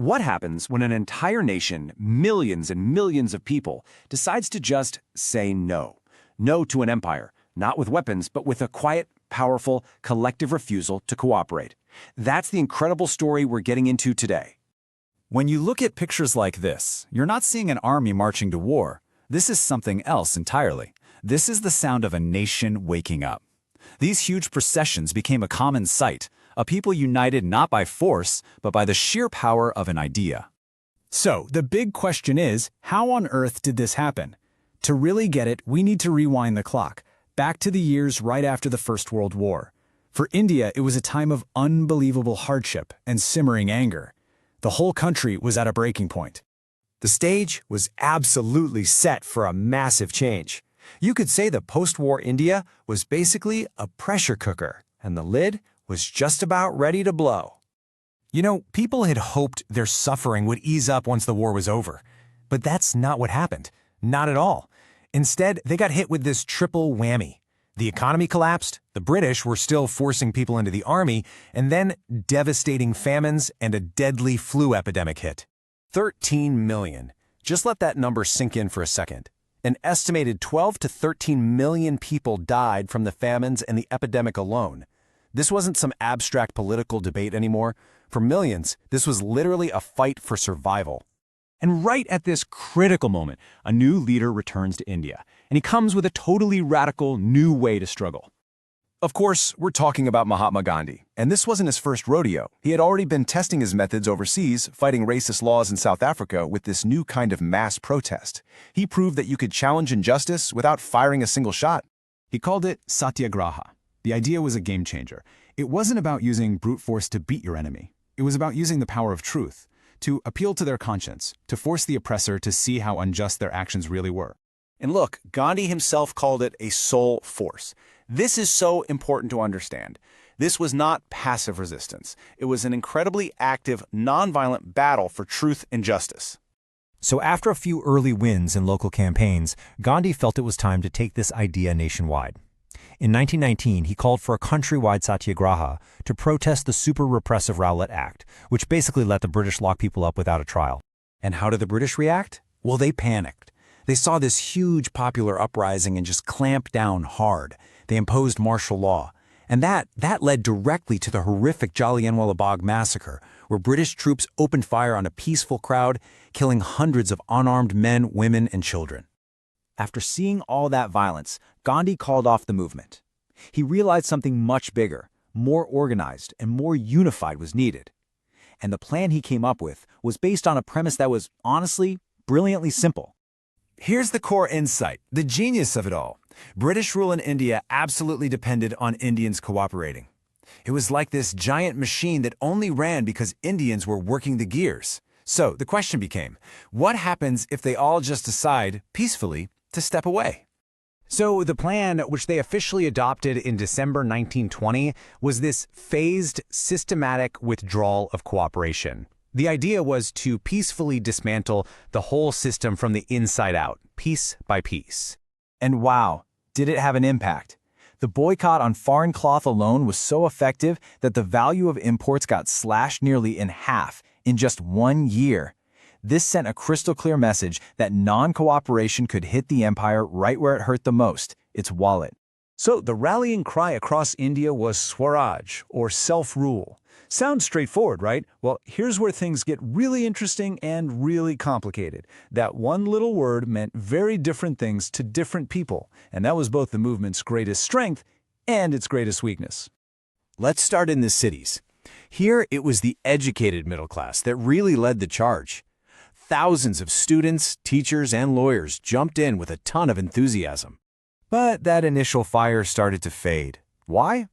What happens when an entire nation, millions and millions of people, decides to just say no? No to an empire, not with weapons, but with a quiet, powerful, collective refusal to cooperate. That's the incredible story we're getting into today. When you look at pictures like this, you're not seeing an army marching to war. This is something else entirely. This is the sound of a nation waking up. These huge processions became a common sight, a people united not by force, but by the sheer power of an idea. So, the big question is, how on earth did this happen? To really get it, we need to rewind the clock, back to the years right after the First World War. For India, it was a time of unbelievable hardship and simmering anger. The whole country was at a breaking point. The stage was absolutely set for a massive change. You could say the post-war India was basically a pressure cooker, and the lid was just about ready to blow. You know, people had hoped their suffering would ease up once the war was over. But that's not what happened. Not at all. Instead, they got hit with this triple whammy. The economy collapsed, the British were still forcing people into the army, and then devastating famines and a deadly flu epidemic hit. 13 million. Just let that number sink in for a second. An estimated 12 to 13 million people died from the famines and the epidemic alone. This wasn't some abstract political debate anymore. For millions, this was literally a fight for survival. And right at this critical moment, a new leader returns to India, and he comes with a totally radical new way to struggle. Of course, we're talking about Mahatma Gandhi, and this wasn't his first rodeo. He had already been testing his methods overseas, fighting racist laws in South Africa with this new kind of mass protest. He proved that you could challenge injustice without firing a single shot. He called it satyagraha. The idea was a game changer. It wasn't about using brute force to beat your enemy. It was about using the power of truth, to appeal to their conscience, to force the oppressor to see how unjust their actions really were. And look, Gandhi himself called it a soul force. This is so important to understand. This was not passive resistance. It was an incredibly active, nonviolent battle for truth and justice. So after a few early wins in local campaigns, Gandhi felt it was time to take this idea nationwide. In 1919, he called for a countrywide satyagraha to protest the super repressive Rowlatt Act, which basically let the British lock people up without a trial. And how did the British react? Well, they panicked. They saw this huge popular uprising and just clamped down hard. They imposed martial law. And that led directly to the horrific Jallianwala Bagh massacre, where British troops opened fire on a peaceful crowd, killing hundreds of unarmed men, women, and children. After seeing all that violence, Gandhi called off the movement. He realized something much bigger, more organized, and more unified was needed. And the plan he came up with was based on a premise that was, honestly, brilliantly simple. Here's the core insight, the genius of it all. British rule in India absolutely depended on Indians cooperating. It was like this giant machine that only ran because Indians were working the gears. So the question became, what happens if they all just decide, peacefully, to step away? So the plan, which they officially adopted in December 1920, was this phased, systematic withdrawal of cooperation. The idea was to peacefully dismantle the whole system from the inside out, piece by piece. And wow, did it have an impact? The boycott on foreign cloth alone was so effective that the value of imports got slashed nearly in half in just 1 year. This sent a crystal clear message that non-cooperation could hit the empire right where it hurt the most, its wallet. So the rallying cry across India was Swaraj, or self-rule. Sounds straightforward, right? Well, here's where things get really interesting and really complicated. That one little word meant very different things to different people, and that was both the movement's greatest strength and its greatest weakness. Let's start in the cities. Here, it was the educated middle class that really led the charge. Thousands of students, teachers, and lawyers jumped in with a ton of enthusiasm. But that initial fire started to fade. Why?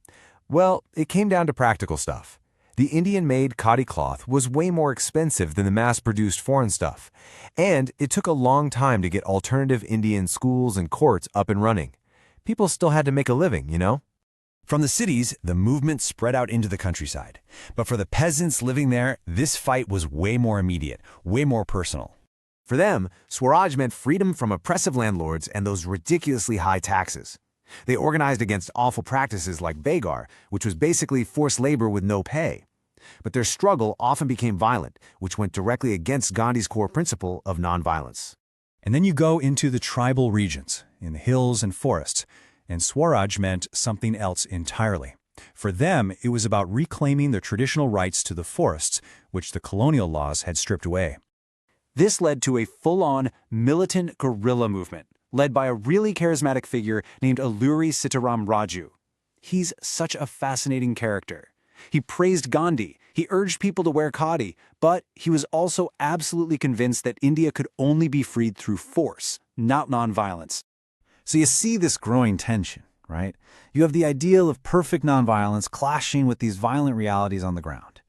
Well, it came down to practical stuff. The Indian-made khadi cloth was way more expensive than the mass-produced foreign stuff, and it took a long time to get alternative Indian schools and courts up and running. People still had to make a living, you know? From the cities, the movement spread out into the countryside. But for the peasants living there, this fight was way more immediate, way more personal. For them, Swaraj meant freedom from oppressive landlords and those ridiculously high taxes. They organized against awful practices like Begar, which was basically forced labor with no pay. But their struggle often became violent, which went directly against Gandhi's core principle of nonviolence. And then you go into the tribal regions, in the hills and forests, and Swaraj meant something else entirely. For them, it was about reclaiming their traditional rights to the forests, which the colonial laws had stripped away. This led to a full-on militant guerrilla movement, led by a really charismatic figure named Alluri Sitaram Raju. He's such a fascinating character. He praised Gandhi, he urged people to wear khadi, but he was also absolutely convinced that India could only be freed through force, not nonviolence. So you see this growing tension, right? You have the ideal of perfect nonviolence clashing with these violent realities on the ground.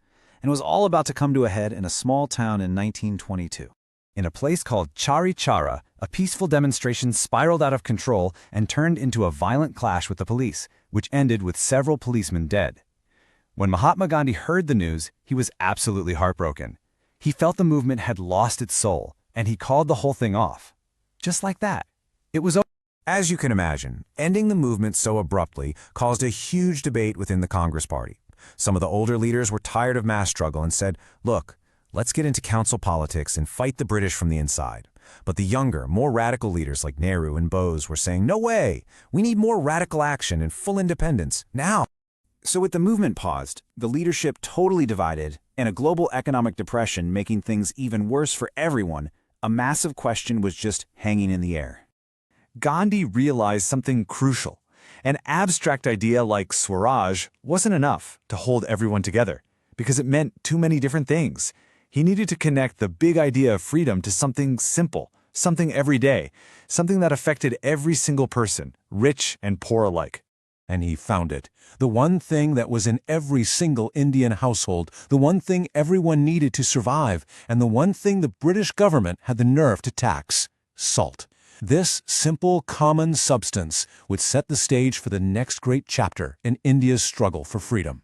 And it was all about to come to a head in a small town in 1922. In a place called Chari Chara, a peaceful demonstration spiraled out of control and turned into a violent clash with the police, which ended with several policemen dead. When Mahatma Gandhi heard the news, he was absolutely heartbroken. He felt the movement had lost its soul, and he called the whole thing off. Just like that. It was over. As you can imagine, ending the movement so abruptly caused a huge debate within the Congress Party. Some of the older leaders were tired of mass struggle and said, look, let's get into council politics and fight the British from the inside. But the younger, more radical leaders like Nehru and Bose were saying, no way, we need more radical action and full independence, now. So with the movement paused, the leadership totally divided, and a global economic depression making things even worse for everyone, a massive question was just hanging in the air. Gandhi realized something crucial. An abstract idea like Swaraj wasn't enough to hold everyone together, because it meant too many different things. He needed to connect the big idea of freedom to something simple, something everyday, something that affected every single person, rich and poor alike. And he found it. The one thing that was in every single Indian household, the one thing everyone needed to survive, and the one thing the British government had the nerve to tax: salt. This simple, common substance would set the stage for the next great chapter in India's struggle for freedom.